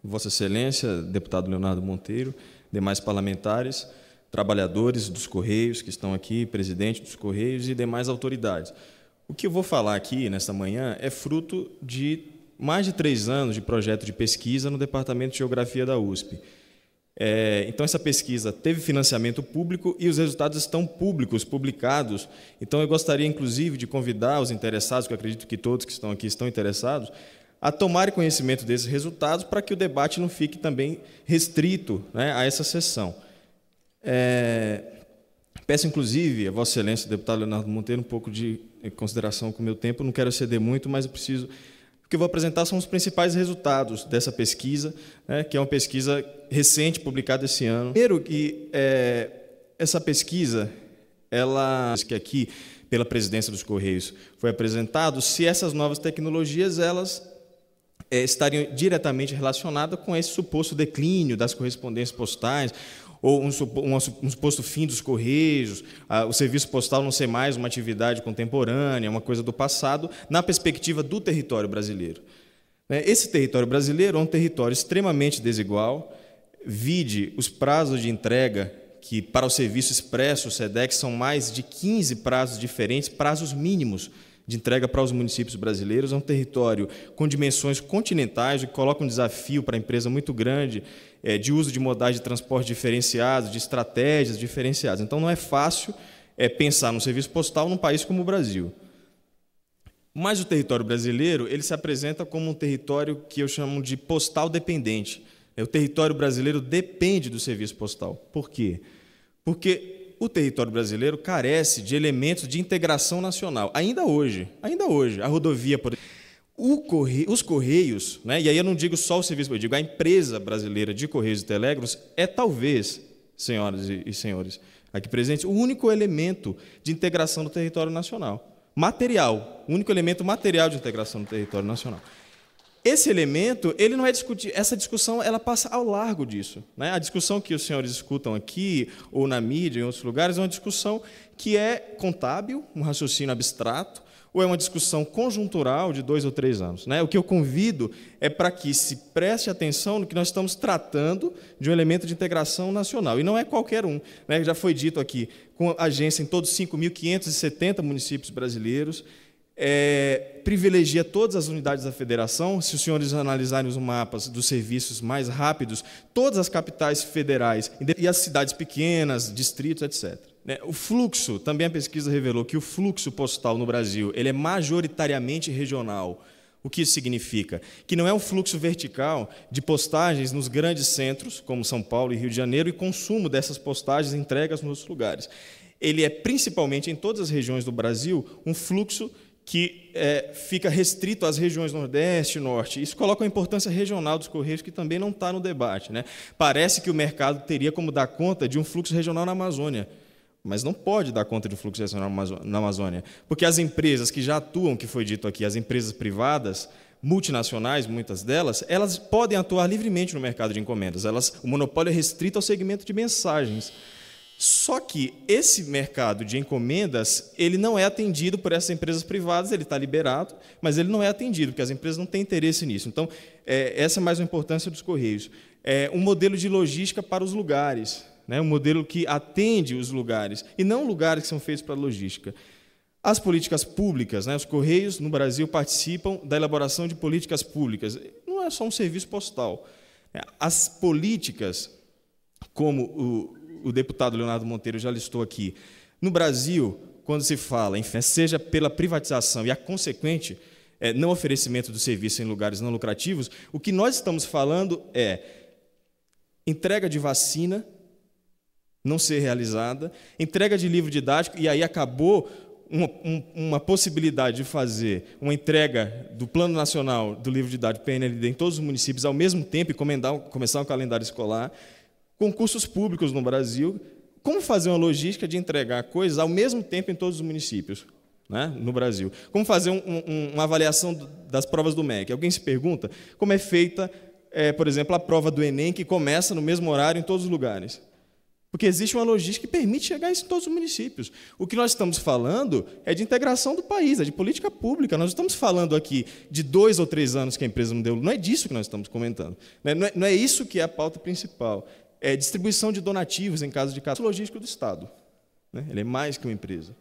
Vossa Excelência, deputado Leonardo Monteiro, demais parlamentares, trabalhadores dos Correios que estão aqui, presidente dos Correios e demais autoridades. O que eu vou falar aqui, nesta manhã, é fruto de mais de 3 anos de projeto de pesquisa no Departamento de Geografia da USP. Então, essa pesquisa teve financiamento público e os resultados estão públicos, publicados. Então, eu gostaria, inclusive, de convidar os interessados, que eu acredito que todos que estão aqui estão interessados, a tomarem conhecimento desses resultados para que o debate não fique também restrito, né, a essa sessão. Peço, inclusive, a Vossa Excelência, deputado Leonardo Monteiro, um pouco de consideração com o meu tempo. Não quero exceder muito, mas eu preciso... O que eu vou apresentar são os principais resultados dessa pesquisa, né, que é uma pesquisa recente, publicada esse ano. Primeiro, que essa pesquisa, que aqui, pela presidência dos Correios, foi apresentado, se essas novas tecnologias elas estariam diretamente relacionadas com esse suposto declínio das correspondências postais, ou um suposto fim dos Correios, o serviço postal não ser mais uma atividade contemporânea, uma coisa do passado, na perspectiva do território brasileiro. Esse território brasileiro é um território extremamente desigual, vide os prazos de entrega, que para o serviço expresso, o SEDEX, são mais de 15 prazos diferentes, prazos mínimos de entrega para os municípios brasileiros. É um território com dimensões continentais, o que coloca um desafio para a empresa muito grande, de uso de modais de transporte diferenciados, de estratégias diferenciadas. Então, não é fácil pensar no serviço postal num país como o Brasil. Mas o território brasileiro ele se apresenta como um território que eu chamo de postal dependente. O território brasileiro depende do serviço postal. Por quê? Porque o território brasileiro carece de elementos de integração nacional. Ainda hoje, a rodovia, por exemplo, os Correios, né, e aí eu não digo só o serviço, eu digo a empresa brasileira de Correios e Telégrafos é talvez, senhoras e senhores aqui presentes, o único elemento de integração do território nacional. Material, o único elemento material de integração do território nacional. Esse elemento, ele não é discutido, essa discussão ela passa ao largo disso, né? A discussão que os senhores escutam aqui, ou na mídia, em outros lugares, é uma discussão que é contábil, um raciocínio abstrato, ou é uma discussão conjuntural de 2 ou 3 anos, né? O que eu convido é para que se preste atenção no que nós estamos tratando de um elemento de integração nacional, e não é qualquer um, né? Já foi dito aqui, com agência em todos 5.570 municípios brasileiros, privilegia todas as unidades da federação. Se os senhores analisarem os mapas dos serviços mais rápidos, todas as capitais federais e as cidades pequenas, distritos, etc. O fluxo, também a pesquisa revelou que o fluxo postal no Brasil ele é majoritariamente regional. O que isso significa? Que não é um fluxo vertical de postagens nos grandes centros, como São Paulo e Rio de Janeiro, e consumo dessas postagens e entregas nos outros lugares. Ele é, principalmente em todas as regiões do Brasil, um fluxo que fica restrito às regiões Nordeste e Norte. Isso coloca a importância regional dos Correios, que também não está no debate, né? Parece que o mercado teria como dar conta de um fluxo regional na Amazônia, mas não pode dar conta de um fluxo regional na Amazônia, porque as empresas que já atuam, que foi dito aqui, as empresas privadas, multinacionais, muitas delas, elas podem atuar livremente no mercado de encomendas. O monopólio é restrito ao segmento de mensagens. Só que esse mercado de encomendas, ele não é atendido por essas empresas privadas, ele está liberado, mas ele não é atendido, porque as empresas não têm interesse nisso. Então, essa é mais uma importância dos Correios. Um modelo de logística para os lugares, né? Um modelo que atende os lugares, e não lugares que são feitos para logística. As políticas públicas, né? Os Correios, no Brasil, participam da elaboração de políticas públicas. Não é só um serviço postal. As políticas, como o deputado Leonardo Monteiro já listou aqui, no Brasil, quando se fala, seja pela privatização e a consequente não oferecimento do serviço em lugares não lucrativos, o que nós estamos falando é entrega de vacina não ser realizada, entrega de livro didático, e aí acabou uma possibilidade de fazer uma entrega do Plano Nacional do Livro Didático PNLD em todos os municípios ao mesmo tempo e começar um calendário escolar, concursos públicos no Brasil, como fazer uma logística de entregar coisas ao mesmo tempo em todos os municípios, né, no Brasil. Como fazer uma avaliação das provas do MEC. Alguém se pergunta como é feita, por exemplo, a prova do Enem, que começa no mesmo horário em todos os lugares. Porque existe uma logística que permite chegar isso em todos os municípios. O que nós estamos falando é de integração do país, é de política pública. Nós estamos falando aqui de 2 ou 3 anos que a empresa não deu. Não é disso que nós estamos comentando. Não é isso que é a pauta principal. É distribuição de donativos em caso de caso logístico do Estado. Ele é mais que uma empresa.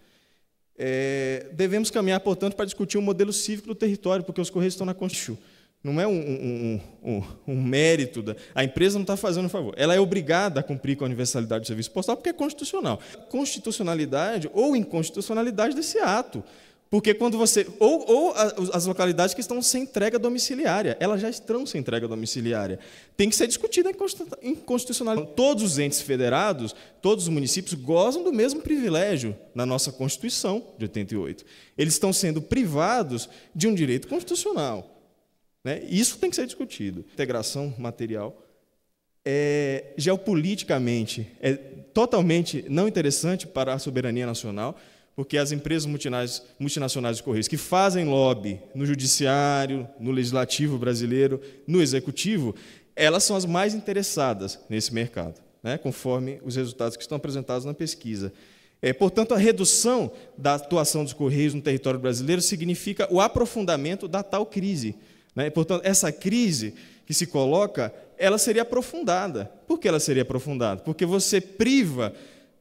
Devemos caminhar, portanto, para discutir um modelo cívico do território, porque os Correios estão na Constituição. Não é um mérito. A empresa não está fazendo um favor. Ela é obrigada a cumprir com a universalidade do serviço postal porque é constitucional. Constitucionalidade ou inconstitucionalidade desse ato. Porque quando você... Ou as localidades que estão sem entrega domiciliária, elas já estão sem entrega domiciliária. Tem que ser discutida a inconstitucionalidade. Todos os entes federados, todos os municípios gozam do mesmo privilégio na nossa Constituição de 88. Eles estão sendo privados de um direito constitucional. Isso tem que ser discutido. Integração material geopoliticamente é totalmente não interessante para a soberania nacional, porque as empresas multinacionais de Correios que fazem lobby no judiciário, no legislativo brasileiro, no executivo, elas são as mais interessadas nesse mercado, conforme os resultados que estão apresentados na pesquisa. Portanto, a redução da atuação dos Correios no território brasileiro significa o aprofundamento da tal crise. Portanto, essa crise que se coloca, ela seria aprofundada. Por que ela seria aprofundada? Porque você priva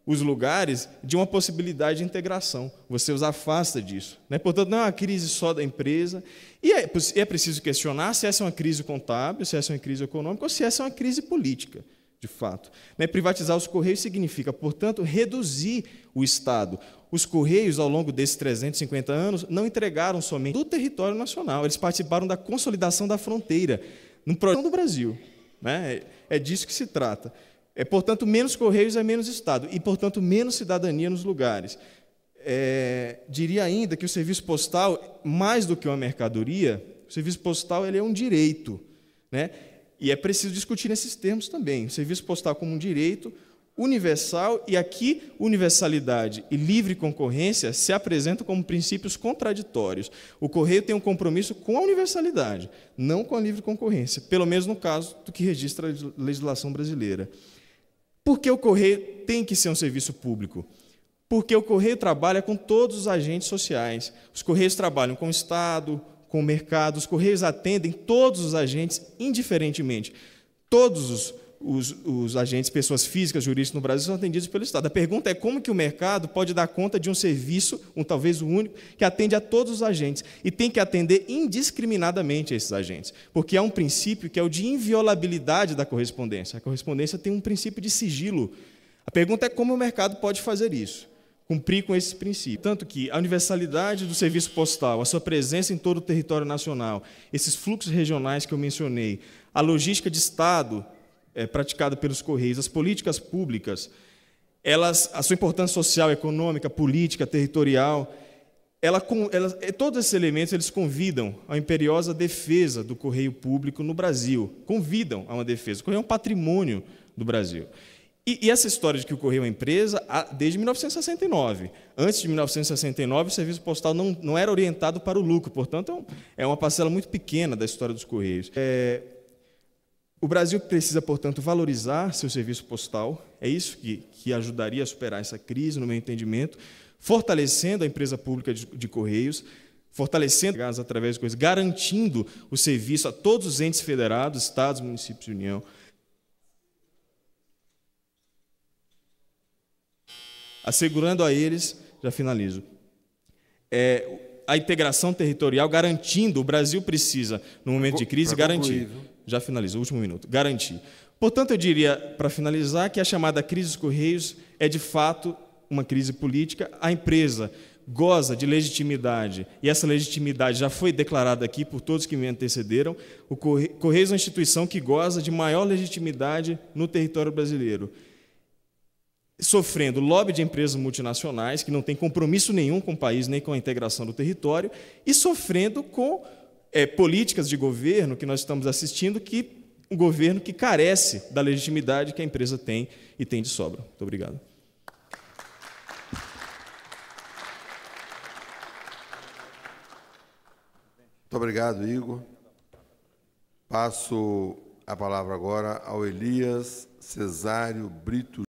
os lugares de uma possibilidade de integração. Você os afasta disso. Portanto, não é uma crise só da empresa. E é preciso questionar se essa é uma crise contábil, se essa é uma crise econômica ou se essa é uma crise política, de fato. Privatizar os Correios significa, portanto, reduzir o Estado. Os Correios, ao longo desses 350 anos, não entregaram somente do território nacional, eles participaram da consolidação da fronteira, no projeto do Brasil. É disso que se trata. Portanto, menos Correios é menos Estado, e, portanto, menos cidadania nos lugares. Diria ainda que o serviço postal, mais do que uma mercadoria, o serviço postal ele é um direito. E é preciso discutir nesses termos também. O serviço postal como um direito universal, e aqui universalidade e livre concorrência se apresentam como princípios contraditórios. O Correio tem um compromisso com a universalidade, não com a livre concorrência, pelo menos no caso do que registra a legislação brasileira. Por que o Correio tem que ser um serviço público? Porque o Correio trabalha com todos os agentes sociais. Os Correios trabalham com o Estado, com o mercado, os Correios atendem todos os agentes indiferentemente. Todos os agentes, pessoas físicas, jurídicas no Brasil, são atendidos pelo Estado. A pergunta é como que o mercado pode dar conta de um serviço, talvez o único, que atende a todos os agentes, e tem que atender indiscriminadamente a esses agentes, porque há um princípio que é o de inviolabilidade da correspondência. A correspondência tem um princípio de sigilo. A pergunta é como o mercado pode fazer isso, cumprir com esse princípio. Tanto que a universalidade do serviço postal, a sua presença em todo o território nacional, esses fluxos regionais que eu mencionei, a logística de Estado praticada pelos Correios, as políticas públicas, a sua importância social, econômica, política, territorial, todos esses elementos eles convidam à imperiosa defesa do Correio Público no Brasil, convidam a uma defesa. O Correio é um patrimônio do Brasil. E essa história de que o Correio é uma empresa, desde 1969. Antes de 1969, o serviço postal não era orientado para o lucro, portanto, é uma parcela muito pequena da história dos Correios. O Brasil precisa, portanto, valorizar seu serviço postal, é isso que ajudaria a superar essa crise, no meu entendimento, fortalecendo a empresa pública de Correios, fortalecendo através de coisas, garantindo o serviço a todos os entes federados, estados, municípios e União. Assegurando a eles, já finalizo, a integração territorial, garantindo, o Brasil precisa, no momento de crise, garantir. Já finalizo, último minuto. Garantir. Portanto, eu diria, para finalizar, que a chamada crise dos Correios é, de fato, uma crise política. A empresa goza de legitimidade, e essa legitimidade já foi declarada aqui por todos que me antecederam. O Correios é uma instituição que goza de maior legitimidade no território brasileiro, sofrendo lobby de empresas multinacionais, que não têm compromisso nenhum com o país, nem com a integração do território, e sofrendo com políticas de governo que nós estamos assistindo, um governo que carece da legitimidade que a empresa tem e tem de sobra. Muito obrigado. Muito obrigado, Igor. Passo a palavra agora ao Elias Cesário Brito